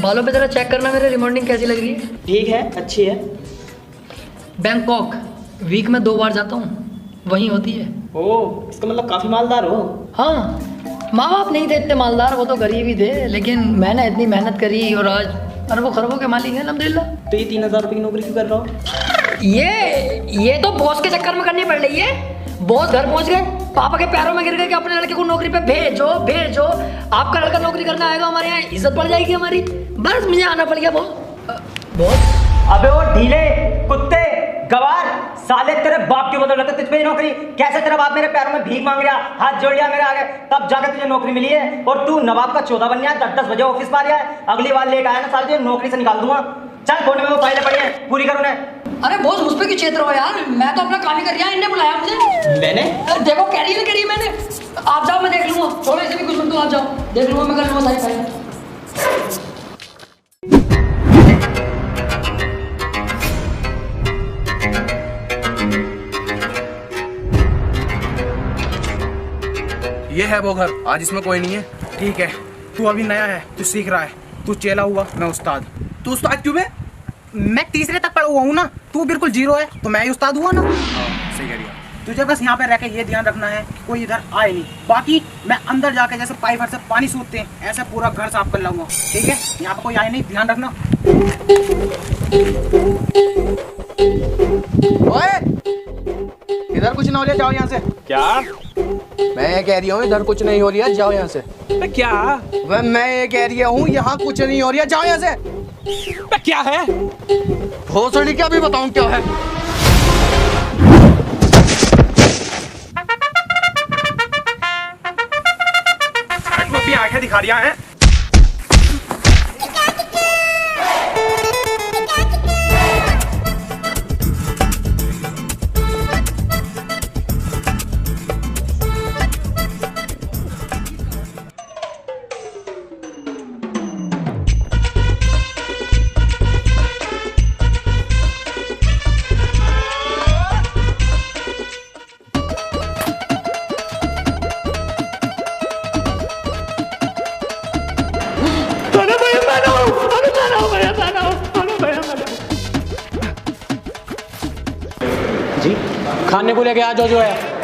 बालों पे जरा चेक करना मेरे, रिमॉर्निंग कैसी लग रही है? ठीक है, अच्छी है। बैंकॉक वीक में 2 बार जाता हूँ, वहीं होती है। ओह, इसका मतलब काफी मालदार हो। हाँ, माँ बाप नहीं थे इतने मालदार, वो तो गरीब ही थे, लेकिन मैंने इतनी मेहनत करी और आज अरबों खरबों के मालिक हैं अल्हम्दुलिल्लाह। तो ये 3000 रुपये की नौकरी क्यों कर रहा हो? ये तो बॉस के चक्कर में करनी पड़ रही है। बॉस घर पहुंच गए, पापा के पैरों में गिर गए कि अपने लड़के को नौकरी पे भेजो भेजो, आपका लड़का नौकरी करने आएगा, हमारे यहाँ इज्जत बढ़ जाएगी हमारी। बस मुझे आना पड़ गया बॉस। अबे वो ढीले कुत्ते गवार साले, तेरे बाप की बदौलत तुझ पे ही नौकरी। कैसे तेरा बाप मेरे पैरों में भीख मांग रहा, हाथ जोड़ लिया मेरे आगे, तब जाकर तुझे नौकरी मिली है। और तू नवाब का 14 बन गया, 10-10 बजे ऑफिस में आ रहा है। अगली बार लेट आया ना साले, तुझे नौकरी से निकाल दूंगा। चल फोन में वो फाइलें पड़ी हैं, पूरी करो उन्हें। अरे बॉस, मुझ पे क्यों चेत रहे हो यार, मैं तो अपना काम ही कर रहा, इनने बुलाया मुझे। मैंने देखो कैरी करी मैंने। आप जाओ, मैं देख लूंगा, थोड़े से भी कुछ मत दो, आप जाओ देख लूंगा, मैं कर लूंगा सारी फाइलें। ये है वो घर, आज इसमें कोई नहीं है। ठीक है, तू अभी नया है, तू सीख रहा है, तू चेला हुआ, मैं उस्ताद। तू उस्ताद क्यों है? मैं तीसरे तक पढ़ा हुआ हूँ ना, तू बिल्कुल जीरो है, तो मैं ही उस्ताद हुआ ना। सही कह रही है। तुझे बस यहाँ पे रह के ये ध्यान रखना है कि कोई इधर आए नहीं। बाकी मैं अंदर जाके जैसे पाइप से पानी सूखते हैं, ऐसे पूरा घर साफ कर लाऊंगा। ठीक है, यहाँ पे कोई आए नहीं, ध्यान रखना। ओए, इधर कुछ ना हो रहा, जाओ यहाँ से। क्या? मैं कह रही हूँ इधर कुछ नहीं हो रही है, जाओ यहाँ से। क्या? वह मैं ये कह रही हूँ यहाँ कुछ नहीं हो रही है, जाओ यहाँ से। क्या है? भोसड़ी क्या भी बताऊँ क्या है। भी आंखें दिखा रहा है। जी, खाने को लेके आ जाओ जो है।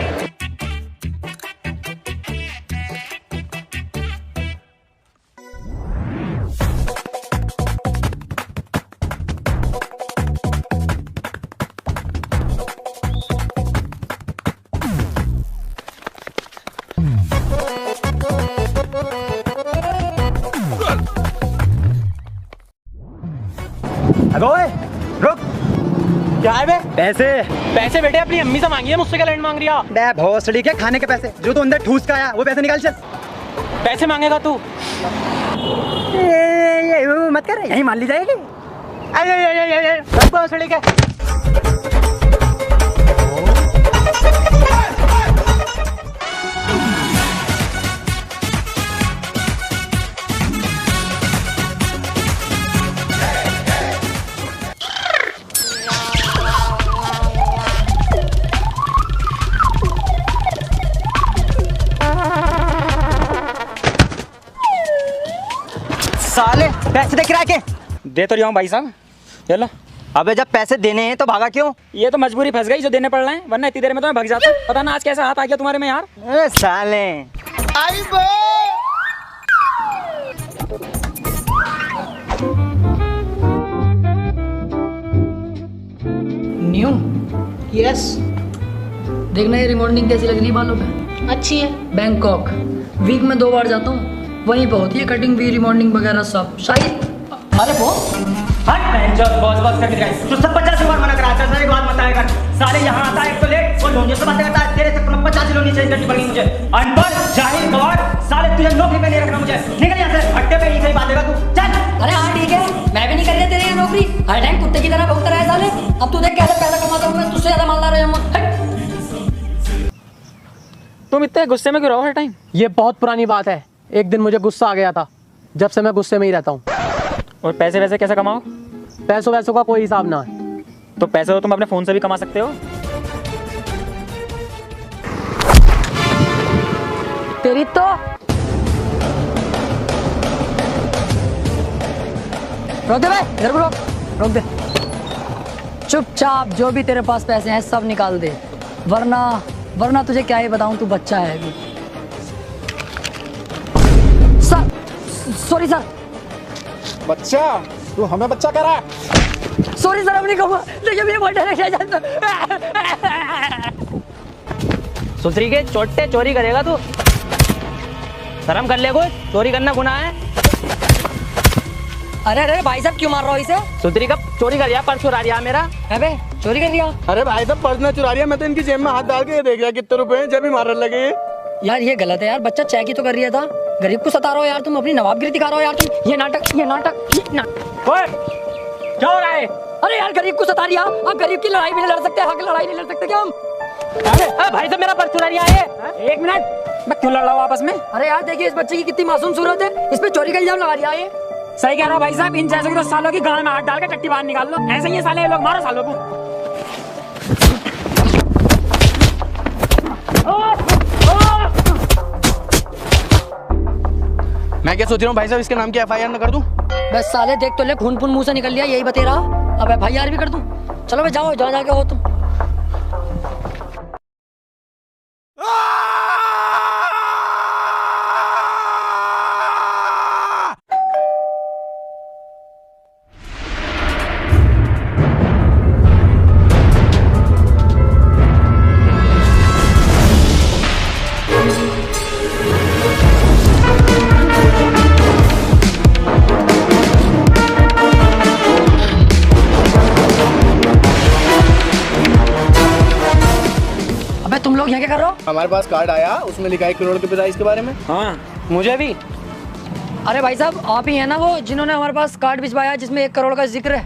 रुक। क्या है बे? पैसे पैसे बेटे अपनी अम्मी से मांगिए, मुझसे क्या लैंड मांग रही है? बे भोसड़ी के खाने के पैसे, जो तू अंदर ठूस का आया, वो पैसे निकाल। चल पैसे मांगेगा तू? ये मत कर, यही मान ली जाएगी। भोसड़ी के साले पैसे देख रहा है के? दे तो रहा हूँ भाई साहब, चलो। अबे जब पैसे देने हैं तो भागा क्यों? ये तो मजबूरी फंस गई जो देने पड़ रहे हैं, वरना इतनी देर में तो मैं भाग जाता। पता ना आज कैसा हाथ आ गया तुम्हारे में यार। अरे साले आई बे। न्यू यस, देखना ये रिमॉर्निंग कैसी लग रही है बालों पे। अच्छी है। बैंकॉक वीक में 2 बार जाता हूँ, वहीं पे होती है कटिंग भी, रिमॉर्निंग वगैरह सब। शायद अरे बॉस हट बेंचर, बॉस करके दिखाई। तू सब 50 बार मना करा, चल सारी बात मत आया कर। साले यहाँ आता है एक तो लेट और लोनियों से बातें करता है। तेरे से 50 लोनी चेंज करनी पड़ेगी मुझे। अनपढ़ जाहिल गवार साले, तुझे नौकरी पे नहीं रखना मुझे। निकल यहाँ से, हट्टे पे ही सही बात है तू। चल। अरे हाँ ठीक है, मैं भी नहीं कर रहा तेरे यहाँ नौकरी, हर टाइम कुत्ते की तरह भौंकता रहा है साले। अब तू देख कैसे पैसा कमाता हूँ मैं, तुझसे ज्यादा मालदार हो जाऊंगा। तुम इतने गुस्से में क्यों रहो हर टाइम? ये बहुत पुरानी बात है, एक दिन मुझे गुस्सा आ गया था, जब से मैं गुस्से में ही रहता हूँ। और पैसे वैसे कैसे कमाओ? पैसों वैसों का कोई हिसाब ना है। तो पैसे तो तुम अपने फोन से भी कमा सकते हो। तेरी तो रोक दे भाई, इधर को रोक दे। चुपचाप जो भी तेरे पास पैसे हैं सब निकाल दे, वरना तुझे क्या ही बताऊं, तू बच्चा है अभी। Sir, sorry sir. बच्चा, तू हमें बच्चा कह रहा है? सॉरी सर, हमने कहा देखिए मुझे बहुत डर लगा। सुसरी के चोटे चोरी करेगा तू? शर्म कर ले, कुछ चोरी करना गुनाह है। अरे अरे भाई साहब क्यों मार रहा हो इसे? सुसरी का चोरी कर दिया, पर्स चुरा दिया मेरा। अबे चोरी कर दिया? अरे भाई साहब पर्स ने चुरा लिया, मैं तो इनकी जेब में हाथ डाल के देख रहा कितने रुपए हैं, जब भी मारने लगे। यार ये गलत है यार, बच्चा चेक ही तो कर रहा था, गरीब को सता रहे हो यार तुम, अपनी नवाबगिरी दिखा रहे हो यार तुम। ये नाटक ओए, क्या हो रहा है? अरे यार गरीब को सता दिया, अब गरीब की लड़ाई भी नहीं लड़ सकते, हक लड़ाई नहीं लड़ सकते क्या हम? अरे भाई साहब मेरा पर्स चुरा लिया है। एक मिनट, मैं क्यों लड़ रहा हूँ आपस में? अरे यार देखिए इस बच्चे की कितनी मासूम सूरत है, इस पे चोरी का इल्जाम लगा दिया ये। सही कह रहा हूँ भाई साहब, इन जैसे की तो सालों की गाल में हाथ डाल के टट्टी बाहर निकाल लो। ऐसे ही साले ये लोग, मारो सालों को। मैं क्या सोच रहा हूँ भाई साहब, इसके नाम की FIR न कर दूं? बस साले देख तो ले, खून मुंह से निकल लिया, यही बते रहा। अब FIR भी कर दूं? चलो भाई जाओ, जहाँ जाके हो तुम। तुम लोग यहाँ क्या कर रहे हो? हमारे पास कार्ड आया, उसमें लिखा है 1 करोड़ के प्राइस के बारे में। हाँ, मुझे भी। अरे भाई साहब आप ही है ना वो जिन्होंने हमारे पास कार्ड भिजवाया जिसमें 1 करोड़ का जिक्र है?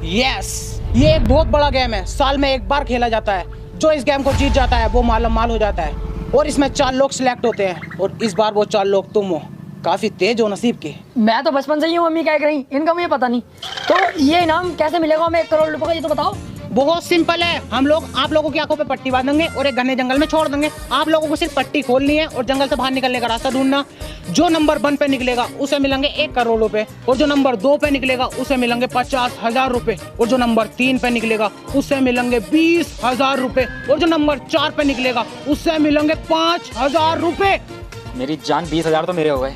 यस, ये एक बहुत बड़ा गेम है, साल में एक बार खेला जाता है। जो इस गेम को जीत जाता है वो माल हो जाता है, और इसमें 4 लोग सिलेक्ट होते हैं, और इस बार वो 4 लोग तुम हो। काफी तेज हो नसीब के। मैं तो बचपन से ही हूँ, मम्मी क्या कह रही, इनका मुझे पता नहीं। तो ये इनाम कैसे मिलेगा हमें 1 करोड़ रुपए का, ये तो बताओ। बहुत सिंपल है, हम लोग आप लोगों की आंखों पे पट्टी बांध देंगे और एक घने जंगल में छोड़ देंगे। आप लोगों को सिर्फ पट्टी खोलनी है और जंगल से बाहर निकलने का रास्ता ढूंढना। जो नंबर 1 पे निकलेगा उसे मिलेंगे 1 करोड़ रुपए, और जो नंबर 2 पे निकलेगा उसे मिलेंगे 50,000 रुपए, और जो नंबर 3 पे निकलेगा उससे मिलेंगे 20,000 रुपए, और जो नंबर 4 पे निकलेगा उससे मिलेंगे 5,000 रुपए। मेरी जान 20,000 तो मेरे हो गए।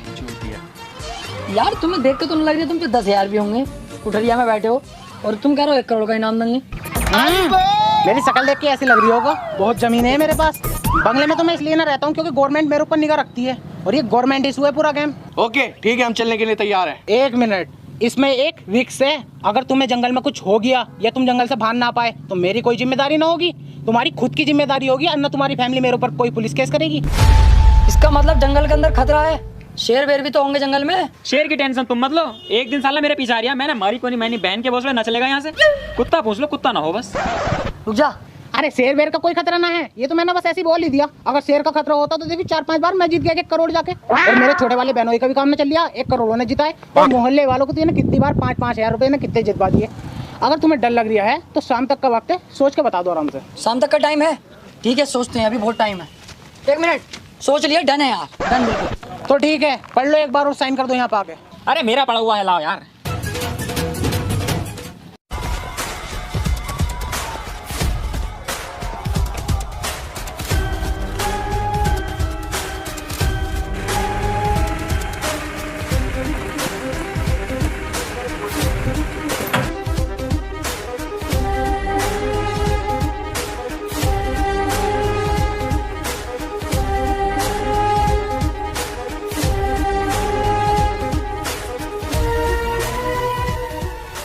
यार तुम्हें देख के तो नहीं लग रही, तुम पे 10,000 भी होंगे। कुठरिया में बैठे हो और तुम कह रहे हो 1 करोड़ का इनाम देंगे। मेरी शक्ल देख के ऐसी लग रही होगा, बहुत जमीनें है मेरे पास। बंगले में तो मैं इसलिए ना रहता हूँ क्योंकि गवर्नमेंट मेरे ऊपर निगाह रखती है, और ये गवर्नमेंट इशू है पूरा गेम। ओके ठीक है, हम चलने के लिए तैयार हैं। 1 मिनट, इसमें एक रिक्स है। अगर तुम्हें जंगल में कुछ हो गया या तुम जंगल से भाग ना पाए तो मेरी कोई जिम्मेदारी ना होगी, तुम्हारी खुद की जिम्मेदारी होगी, अन्ना तुम्हारी फैमिली मेरे ऊपर कोई पुलिस केस करेगी। इसका मतलब जंगल के अंदर खतरा है, शेर वेर भी तो होंगे जंगल में। शेर की टेंशन तुम मत लो, एक दिन साला मेरे पीछे आ रहा, मैंने मारी को नहीं, मैंने बहन के बोझ में न चलेगा यहाँ से। कुत्ता पूछ लो, कुत्ता ना हो बस। रुक जा, अरे शेर वेर का कोई खतरा ना है, ये तो मैंने बस ऐसे ही बोल ही दिया। अगर शेर का खतरा होता तो देखिए 4-5 बार मैं जीत गया 1 करोड़ जाके, और मेरे छोटे वाले बहनोई का भी काम में चल लिया, 1 करोड़ ने जिताए, और मोहल्ले वालों को तो ना कितनी बार 5-5 हजार रुपए ने कितने जितवा दिए। अगर तुम्हें डर लग रहा है तो शाम तक का वक्त है, सोच के बता दो आराम से। शाम तक का टाइम है? ठीक है सोचते हैं, अभी बहुत टाइम है। 1 मिनट सोच लिया, डन है यार, डन बिल्कुल। तो ठीक है, पढ़ लो एक बार और साइन कर दो यहाँ पे आके। अरे मेरा पड़ा हुआ है, लाओ यार।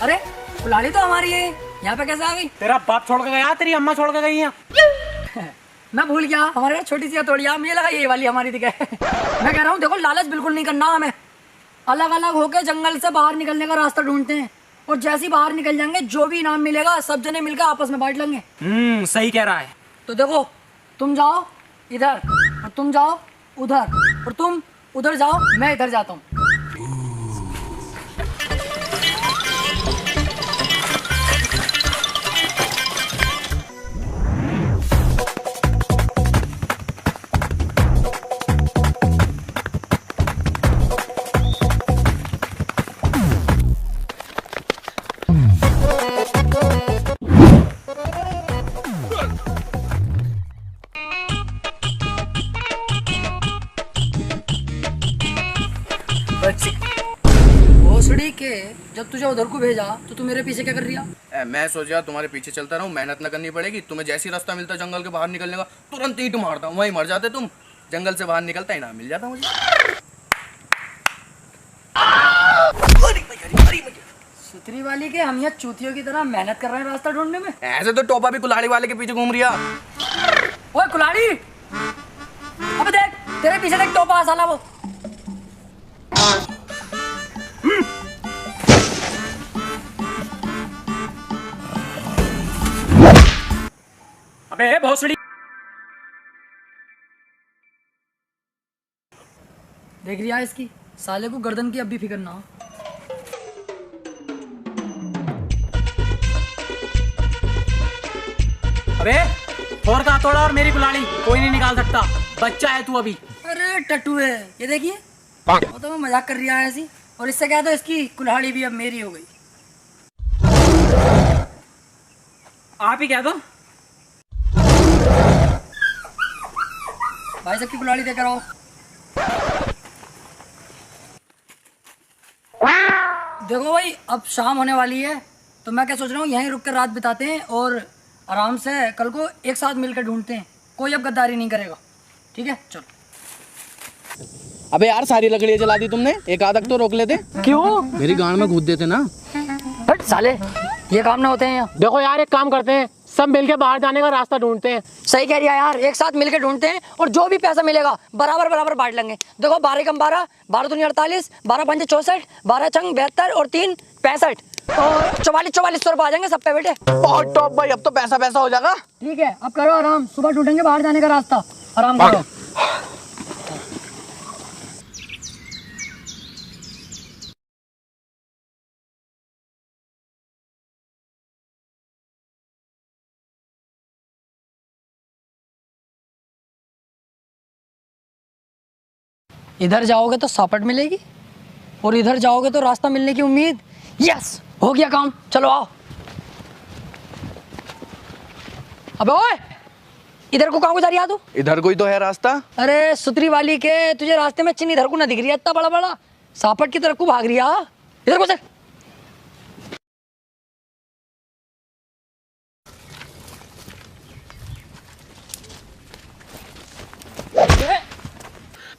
अरे कुल्हाड़ी तो हमारी है, यहाँ पे कैसे आ गई? तेरा बाप छोड़ के गया, तेरी अम्मा छोड़ के गई है। मैं भूल गया, हमारे यहाँ छोटी सी हथौड़ियाँ, मुझे लगा ये वाली हमारी दिखे। मैं कह रहा हूँ देखो, लालच बिल्कुल नहीं करना हमें। अलग अलग होके जंगल से बाहर निकलने का रास्ता ढूंढते हैं, और जैसे ही बाहर निकल जाएंगे जो भी इनाम मिलेगा सब जने मिलकर आपस में बांट लेंगे। सही कह रहा है। तो देखो, तुम जाओ इधर, और तुम जाओ उधर, और तुम उधर जाओ, मैं इधर जाता हूँ। तुझे उधर को भेजा तो तू मेरे पीछे क्या कर रही? मैं सोचा तुम्हारे पीछे चलता रहूं, मेहनत न करनी पड़ेगी। तुम्हें जैसी रास्ता मिलता जंगल के बाहर निकलने का, तुरंत ईंट मारता हूँ, वहीं मर जाते तुम। जंगल से बाहर निकलता ही ना मिल जाता मुझे। सुतरी वाली के हम यहाँ चूतियों की तरह मेहनत कर रहे हैं रास्ता ढूंढने में। ऐसे तो टोपा भी कुल्हाड़ी वाले के पीछे घूम रिया। ओए कुल्हाड़ी, अबे देख तेरे पीछे देख टोपा साला वो। अबे भोसड़ी। देख रिया इसकी साले को गर्दन की अब भी फिक्र ना हो। अबे और कहाँ तोड़ा और मेरी कुल्हाड़ी कोई नहीं निकाल सकता। बच्चा है तू अभी। अरे टट्टू है ये, देखिए वो तो मैं मजाक कर रहा है ऐसी। और इससे क्या तो इसकी कुल्हाड़ी भी अब मेरी हो गई। आप ही क्या दो। भाई सबकी कुल्हाड़ी देकर आओ। देखो भाई अब शाम होने वाली है, तो मैं क्या सोच रहा हूँ यहीं रुक कर रात बिताते हैं और आराम से कल को एक साथ मिलकर ढूंढते हैं। कोई अब गद्दारी नहीं करेगा, ठीक है? चलो। अबे यार सारी लकड़ियाँ जला दी तुमने, एक आध तो रोक लेते। क्यों? मेरी गांड में घुस देते ना। हट साले, ये काम ना होते हैं यहाँ। देखो यार एक काम करते हैं, सब मिलके बाहर जाने का रास्ता ढूंढते हैं। सही कह रही है यार, एक साथ मिलकर ढूंढते हैं और जो भी पैसा मिलेगा बराबर बराबर बांट लेंगे। देखो 12 कम 12, 12 दूनी 48, 12 पंजे 64, 12 छंग 72 और 3 65 और 44 रुपए आ जाएंगे सब पे बेटे। बहुत टॉप भाई, अब तो पैसा पैसा हो जाएगा। ठीक है अब करो आराम, सुबह ढूंढेंगे बाहर जाने का रास्ता। आराम करो। इधर जाओगे तो सापट मिलेगी और इधर जाओगे तो रास्ता मिलने की उम्मीद। यस हो गया काम, चलो आओ। अबे ओए इधर को कहाँ को जा रही है तू? इधर कोई तो है रास्ता। अरे सुतरी वाली के, तुझे रास्ते में चिन्ह इधर को ना दिख रही है इतना बड़ा बड़ा, सापट की तरफ को भाग रही है। इधर को चल।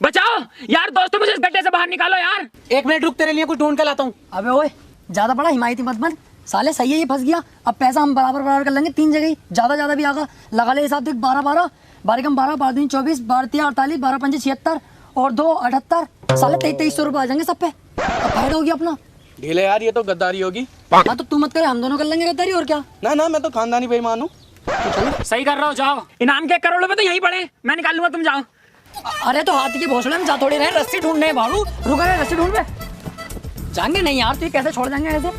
बचाओ यार दोस्तों, मुझे इस गड्ढे से बाहर निकालो यार। एक मिनट रुक, तेरे लिए कुछ ढूंढ के लाता हूँ। अबे ओए ज्यादा बड़ा हिमायती मत बन साले, सही है ये फंस गया। अब पैसा हम बराबर बराबर कर लेंगे, 3 जगह ही ज्यादा भी आगा लगा ले हिसाब। देख 12 12, 12 कम 12, 12 दूनी 24, 12 3 48, 12 पंजे 76 और 2 78, साले 2300 रुपए आ जाएंगे सब पे। अब फायदा हो गया अपना। ढीले यार, ये तो गद्दारी होगी। हाँ तो तू मत करे, हम दोनों कर लेंगे गद्दारी और क्या। ना मैं तो खानदानी बेईमान हूँ। सही कर रहा हो, जाओ। इनाम के 1 करोड़ रुपए तो यहीं पड़े, मैं निकाल लूंगा, तुम जाओ। अरे तो हाथी के भोसड़े में जा थोड़ी रहे, रस्सी ढूंढने हैं भाड़ू। रुका रहे, रस्सी ढूंढ में जाएंगे नहीं यार, तो ये कैसे छोड़ जाएंगे ऐसे।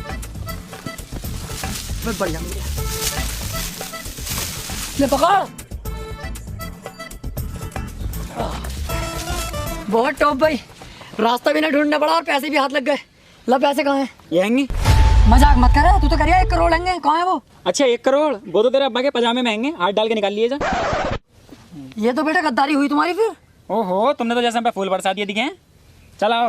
बढ़िया ले पकड़। बहुत टॉप भाई, रास्ता भी ना ढूंढना पड़ा और पैसे भी हाथ लग गए। ला पैसे कहाँ हैं? ये हैंगी। मजाक मत कर, तू तो करिए 1 करोड़ लेंगे, कहाँ है वो? अच्छा 1 करोड़, वो तो तेरे अब्बा के पजामे में हैंगे, हाथ डाल के निकाल लिए जा। ये तो बेटा गद्दारी हुई तुम्हारी फिर। ओहो, तुमने तो जैसे हम पे फूल बरसा दिए दिखे हैं। चलाओ।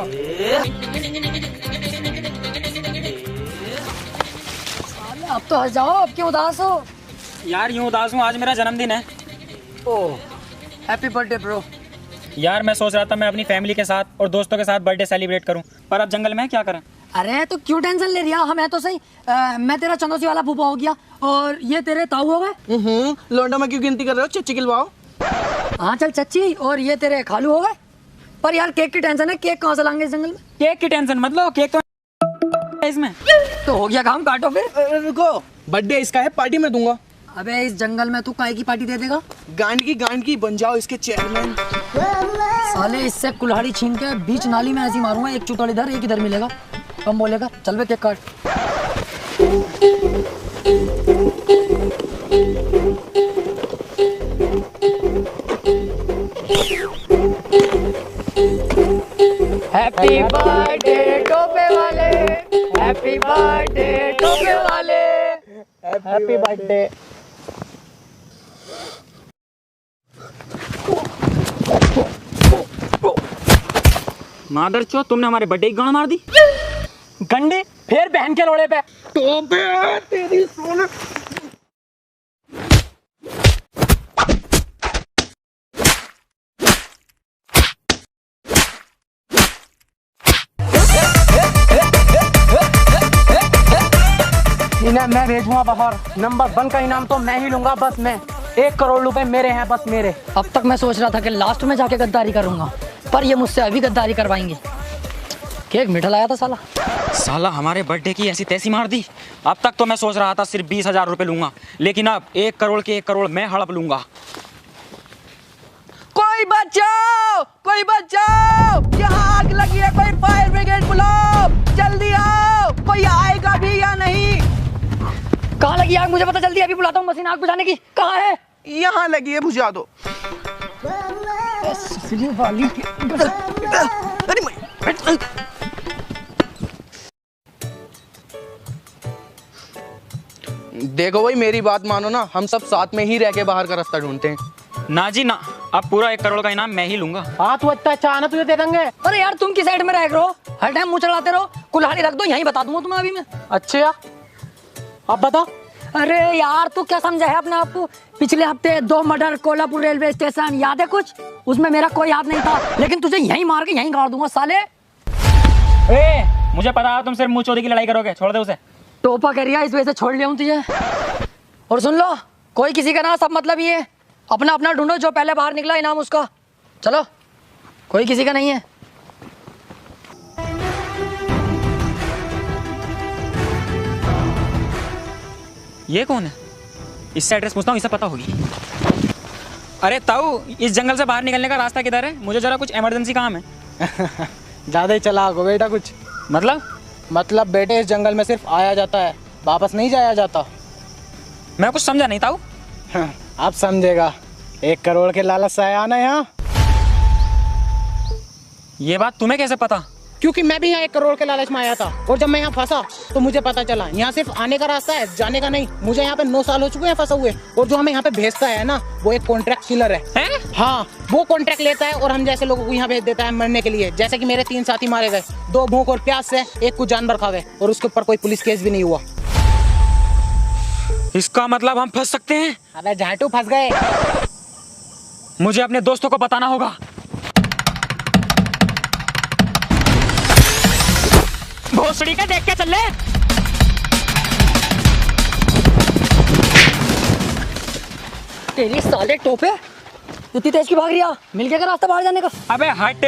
अब तो हंस जाओ, अब क्यों उदास हो? यार यूं उदास हूँ, आज मेरा जन्मदिन है। ओह हैप्पी बर्थडे ब्रो। यार मैं सोच रहा था मैं अपनी फैमिली के साथ और दोस्तों के साथ बर्थडे सेलिब्रेट करूं, पर अब जंगल में क्या करें। अरे तो क्यों टेंशन ले रही है, हम है तो सही। मैं तेरा चंदोसी वाला फूफा हो गया और ये तेरे ताऊ हो गए। लौंडा में क्यों गिनती कर रहे हो, चिच्ची खिलवाओ। हाँ चल चच्ची, और ये तेरे खालू हो गए। पर यार केक की टेंशन है, केक कहाँ से लाएंगे इस जंगल में? केक की टेंशन मत लो, केक तो इसमें। तो हो गया काम, काटो फिर। रुको, बर्थडे इसका है, पार्टी में दूंगा। अबे इस जंगल में तू काहे की पार्टी दे देगा? गांड की बन जाओ इसके चेयरमैन। साले इससे कुल्हाड़ी छीन के बीच नाली में ऐसी मारूंगा, एक चुटौल इधर एक इधर मिलेगा, कम बोलेगा। चल बे केक काट। हैप्पी बर्थडे टोपे वाले, हैप्पी बर्थडे टोपे वाले, हैप्पी बर्थडे। मादरचोद, तुमने हमारे बर्थडे की गांड मार दी। गंडे फिर बहन के लोड़े पे टोपे तेरी सोने। इन्हें मैं भेजूंगा बाहर। नंबर 1 का इनाम तो मैं ही लूंगा, बस मैं। 1 करोड़ रुपए मेरे हैं, बस मेरे। अब तक मैं सोच रहा था कि लास्ट में जाके गद्दारी करूंगा, पर ये मुझसे अभी गद्दारी करवाएंगे। केक मीठा लाया था साला। साला हमारे बर्थडे की ऐसी तैसी मार दी। अब तक तो मैं सोच रहा था सिर्फ 20,000 रुपए लूंगा, लेकिन अब 1 करोड़ के 1 करोड़ मैं हड़प लूंगा। कोई बचाओ, कोई बचाओ, यहाँ आग लगी है, कोई फायर ब्रिगेड बुलाओ, जल्दी आओ। कोई आएगा भी या नहीं? कहाँ लगी आग? मुझे पता, जल्दी अभी बुलाता हूँ मशीन आग बुझाने की। कहाँ है? यहाँ लगी है, बुझा दो। वाली देखो भाई, मेरी बात मानो ना, हम सब साथ में ही रह के बाहर का रास्ता ढूंढते हैं। ना जी ना, अब पूरा 1 करोड़ का इनाम मैं ही लूंगा। हाँ तू इतना अच्छा है ना, तुझे दे देंगे। अरे यार तुम किस साइड में रह रहो? हर टाइम मुंह चढ़ाते रहो। कुल्हाड़ी रख दो, यहीं बता दूंगा तुम्हें अभी मैं। अच्छा अब बता। अरे यार तू क्या समझा है अपने आप को? पिछले हफ्ते 2 मर्डर कोल्हापुर रेलवे स्टेशन, याद है कुछ? उसमें मेरा कोई याद नहीं था, लेकिन तुझे यहीं मार के यहीं गाड़ दूंगा साले। ए, मुझे पता है तुम सिर्फ मुंह चोरी की लड़ाई करोगे, छोड़ दे उसे। टोपा कर रिया, इस वजह से छोड़ लिया हूँ तुझे। और सुन लो, कोई किसी का ना, सब मतलब ये अपना अपना ढूंढो, जो पहले बाहर निकला इनाम उसका। चलो, कोई किसी का नहीं है। ये कौन है? इससे एड्रेस पूछता हूँ, इसे पता होगी। अरे ताऊ, इस जंगल से बाहर निकलने का रास्ता किधर है? मुझे जरा कुछ इमरजेंसी काम है। ज्यादा ही चलाक हो बेटा कुछ। मतलब बेटे, इस जंगल में सिर्फ आया जाता है, वापस नहीं जाया जाता। मैं कुछ समझा नहीं ताऊ। अब समझेगा। 1 करोड़ के लालच से आया ना यहाँ। ये बात तुम्हें कैसे पता? क्योंकि मैं भी यहाँ 1 करोड़ के लालच में आया था, और जब मैं यहाँ फंसा तो मुझे पता चला यहाँ सिर्फ आने का रास्ता है, जाने का नहीं। मुझे यहाँ पे 9 साल हो चुके हैं फंसा हुए, और जो हमें यहाँ पे भेजता है ना, वो एक कॉन्ट्रैक्ट किलर है। हाँ, वो कॉन्ट्रैक्ट लेता है और हम जैसे लोगों को यहाँ भेज देता है मरने के लिए। जैसे कि मेरे 3 साथी मारे गए, 2 भूख और प्यास से, 1 को जानवर खा गए, और उसके ऊपर कोई पुलिस केस भी नहीं हुआ। इसका मतलब हम फंस सकते हैं। अरे झाटू फंस गए। मुझे अपने दोस्तों को बताना होगा। भोसड़ी का देख के चल ले। तेरी साले टोपे, इतनी तेज की भाग रही है? मिल गया क्या रास्ता बाहर जाने का? अबे हट,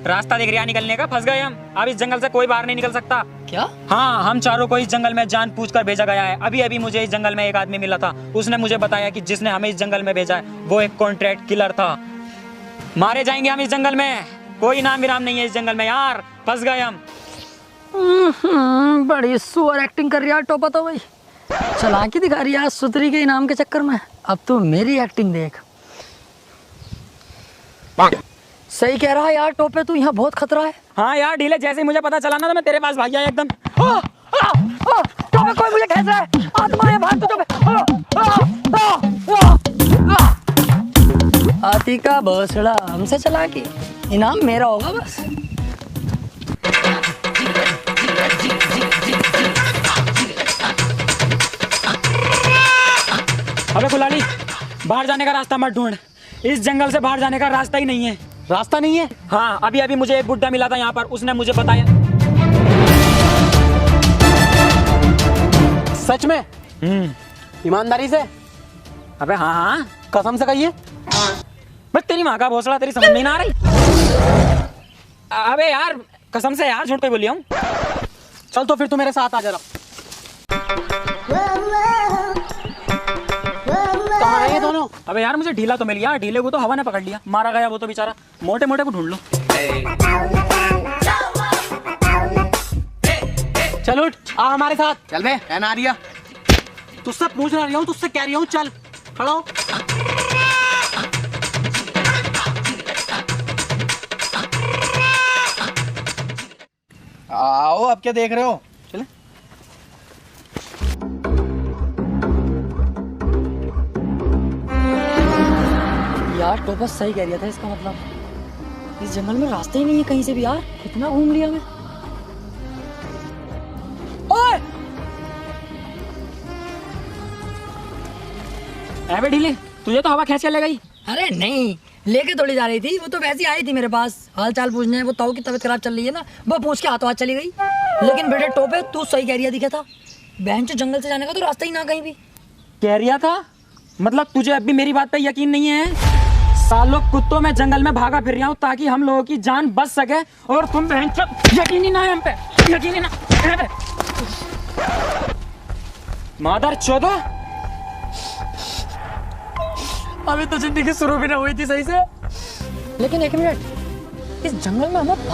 रास्ता दिख रहा निकलने का, फंस गए हम। अब इस जंगल से कोई बाहर नहीं निकल सकता। क्या? हाँ, हम चारों को इस जंगल में जानबूझकर भेजा गया है। अभी अभी मुझे इस जंगल में एक आदमी मिला था, उसने मुझे बताया कि जिसने हमें इस जंगल में भेजा है वो एक कॉन्ट्रैक्ट किलर था। मारे जाएंगे हम इस जंगल में, कोई नाम विराम नहीं है इस जंगल में यार, फंस गए हम। बड़ी सुअर एक्टिंग कर रही है टोपा तो भाई, चालाकी दिखा रही है सुतरी के इनाम के चक्कर में। अब तू मेरी एक्टिंग देख। सही कह रहा है यार टोपे, तू यहाँ बहुत खतरा है। हाँ यार ढीले, जैसे ही मुझे पता चला ना तो मैं तेरे पास भाग गया एकदम। टोपे कोई मुझे खेच रहा है, आत्मा है भाग तू टोपे। हाथी का भोसड़ा हमसे चला के इनाम मेरा होगा बस। अबे कुल्हाड़ी, बाहर जाने का रास्ता मत ढूंढ, इस जंगल से बाहर जाने का रास्ता ही नहीं है। रास्ता नहीं है? हाँ, अभी अभी मुझे एक बुड्ढा मिला था यहाँ पर, उसने मुझे बताया। सच में? ईमानदारी से? अबे हाँ हाँ, कसम से कहिए। बस तेरी माँ का भोसड़ा, तेरी समझ में ना आ रही। अबे यार कसम से यार, झूठ पे बोलिया हूँ। चल तो फिर तू मेरे साथ आ जरा। कहाँ है ये दोनों? अबे यार मुझे ढीला तो मिल गया, ढीले को तो हवा ने पकड़ लिया, मारा गया वो तो बेचारा। मोटे मोटे को ढूंढ लो। चल उठ, आ हमारे साथ। चल बे, एन आ रही है। तुझसे पूछ रही हूँ, तुझसे कह रही हूँ, चल खड़ा हो। आओ, अब क्या देख रहे हो? चले। यार टोपा सही कह रहा था, इसका मतलब इस जंगल में रास्ते ही नहीं है कहीं से भी यार, कितना घूम लिया मैं। बे ढीले, तुझे तो हवा खींच के ले गई। अरे नहीं, लेके थोड़ी जा रही थी, वो तो वैसे ही आई थी मेरे पास हाल चाल पूछने। वो ताऊ की तबीयत खराब चल रही है ना, वो पूछ के हाथों हाथ चली गई। लेकिन बेटे टोपे, तू सही कह रही दिखा था, बहन जो जंगल से जाने का तो रास्ता ही ना कहीं भी। कह रिया था मतलब तुझे अब भी मेरी बात पे यकीन नहीं है? सालों कुत्तों में जंगल में भागा फिर रहा हूँ ताकि हम लोगों की जान बच सके, और तुम बहन यकीन ही ना है हम पे, यकीन ही ना है। मादर चौदह, अभी तो जिंदगी शुरू भी ना हुई थी सही से। लेकिन एक मिनट, इस जंगल में हमें